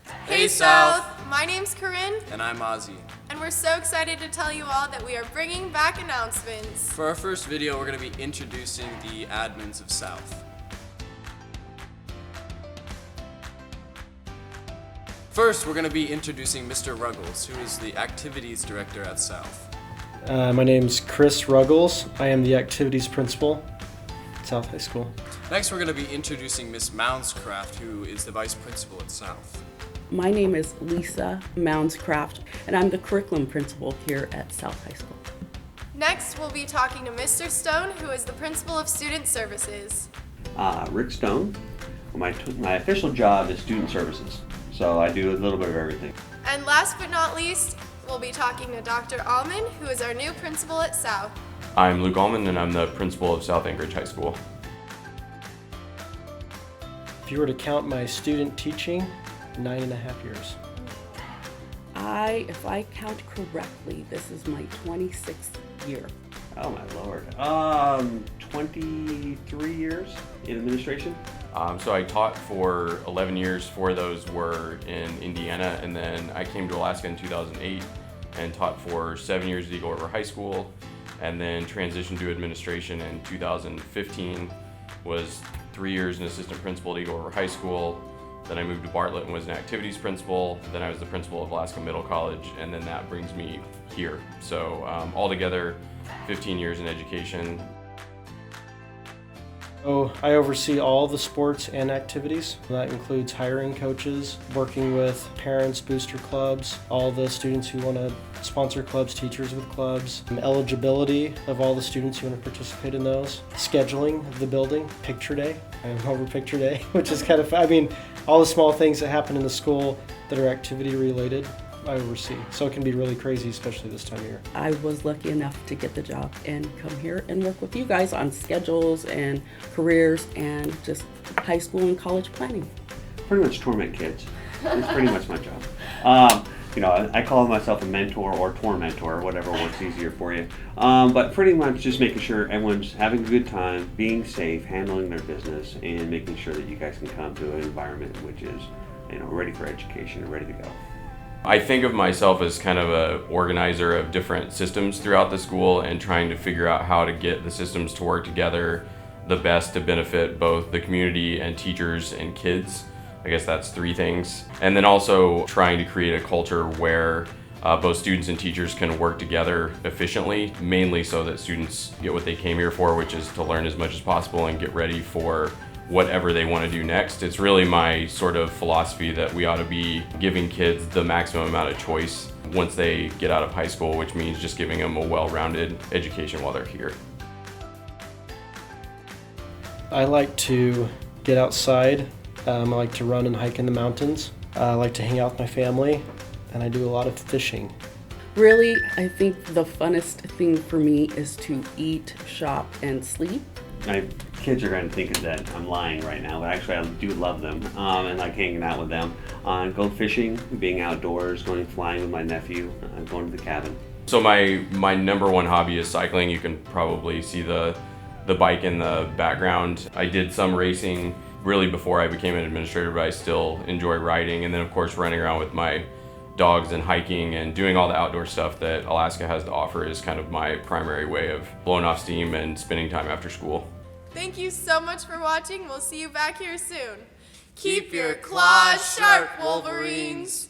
Hey South! My name's Corinne, And I'm Ozzy. and we're so excited to tell you all that we are bringing back announcements. For our first video, we're going to be introducing the admins of South. First, we're going to be introducing Mr. Ruggles, who is the activities director at South. My name's Chris Ruggles. I am the activities principal at South High School. Next, we're going to be introducing Miss Mounscraft, who is the vice principal at South. My name is Lisa Mounscraft, and I'm the curriculum principal here at South High School. Next, we'll be talking to Mr. Stone, who is the principal of Student Services. Rick Stone. My official job is student services, so I do a little bit of everything. And last but not least, we'll be talking to Dr. Allman, who is our new principal at South. I'm Luke Allman, and I'm the principal of South Anchorage High School. If you were to count my student teaching, 9.5 years. If I count correctly, this is my 26th year. Oh my lord. 23 years in administration. So I taught for 11 years. 4 of those were in Indiana, and then I came to Alaska in 2008 and taught for 7 years at Eagle River High School, and then transitioned to administration in 2015. Was 3 years an assistant principal at Eagle River High School. Then I moved to Bartlett and was an activities principal. Then I was the principal of Alaska Middle College, and then that brings me here. So altogether, 15 years in education. So I oversee all the sports and activities. That includes hiring coaches, working with parents, booster clubs, all the students who want to sponsor clubs, teachers with clubs, eligibility of all the students who want to participate in those, scheduling of the building, picture day. I'm over picture day, which is kind of fun. I mean, all the small things that happen in the school that are activity related, I oversee. So it can be really crazy, especially this time of year. I was lucky enough to get the job and come here and work with you guys on schedules and careers and just high school and college planning. Pretty much torment kids. It's pretty much my job. I call myself a mentor or tormentor, whatever works easier for you. But pretty much just making sure everyone's having a good time, being safe, handling their business, and making sure that you guys can come to an environment which is, ready for education and ready to go. I think of myself as kind of an organizer of different systems throughout the school and trying to figure out how to get the systems to work together the best to benefit both the community and teachers and kids. I guess that's 3 things. And then also trying to create a culture where both students and teachers can work together efficiently, mainly so that students get what they came here for, which is to learn as much as possible and get ready for whatever they want to do next. It's really my sort of philosophy that we ought to be giving kids the maximum amount of choice once they get out of high school, which means just giving them a well-rounded education while they're here. I like to get outside. I like to run and hike in the mountains. I like to hang out with my family, and I do a lot of fishing. Really, I think the funnest thing for me is to eat, shop, and sleep. My kids are going to think that I'm lying right now, but actually I do love them and like hanging out with them. Go fishing, being outdoors, going flying with my nephew, going to the cabin. So my number one hobby is cycling. You can probably see the bike in the background. I did some racing really before I became an administrator, but I still enjoy riding. And then of course running around with my dogs and hiking and doing all the outdoor stuff that Alaska has to offer is kind of my primary way of blowing off steam and spending time after school. Thank you so much for watching. We'll see you back here soon. Keep your claws sharp, Wolverines!